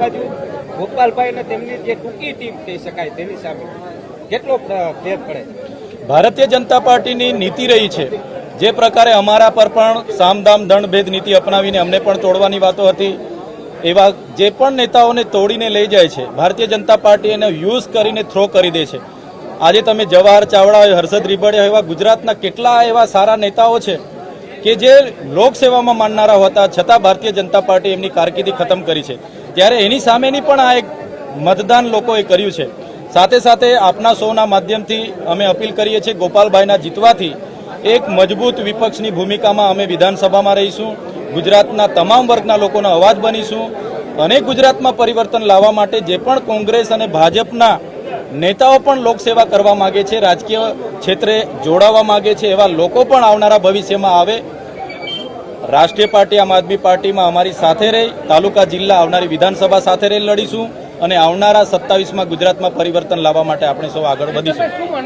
બાજુ ગોપાલભાઈ અને તેમની જે ટૂંકી ટીમ કહી શકાય તેની સામે કેટલો ફેર પડે? ભારતીય જનતા પાર્ટીની નીતિ રહી છે જે પ્રકારે અમારા પર પણ સામદામ દંડભેદ નીતિ અપનાવીને અમને પણ તોડવાની વાતો હતી, એવા જે પણ નેતાઓને તોડીને લઈ જાય છે ભારતીય જનતા પાર્ટી એને યુઝ કરીને થ્રો કરી દે છે. આજે તમે જવાહર ચાવડા હોય, હર્ષદ રીબડિયા એવા ગુજરાતના કેટલા એવા સારા નેતાઓ છે કે જે લોકસેવામાં માનનારા હતા છતાં ભારતીય જનતા પાર્ટી એમની કારકિર્દી ખતમ કરી છે. ત્યારે એની સામેની પણ આ એક મતદાન લોકોએ કર્યું છે. સાથે સાથે આપના શોના માધ્યમથી અમે અપીલ કરીએ છીએ ગોપાલભાઈના જીતવાથી એક મજબૂત વિપક્ષની ભૂમિકામાં અમે વિધાનસભામાં રહીશું, ગુજરાતના તમામ વર્ગના લોકોનો અવાજ બનીશું અને ગુજરાતમાં પરિવર્તન લાવવા માટે જે પણ કોંગ્રેસ અને ભાજપના નેતાઓ પણ લોકસેવા કરવા માગે છે, રાજકીય ક્ષેત્રે જોડાવા માગે છે, એવા લોકો પણ આવનારા ભવિષ્યમાં આવે. રાષ્ટ્રીય પાર્ટી આમ આદમી પાર્ટીમાં અમારી સાથે રહી તાલુકા જિલ્લા આવનારી વિધાનસભા સાથે રહી લડીશું અને આવનારા 27માં ગુજરાતમાં પરિવર્તન લાવવા માટે આપણે સૌ આગળ વધીશું.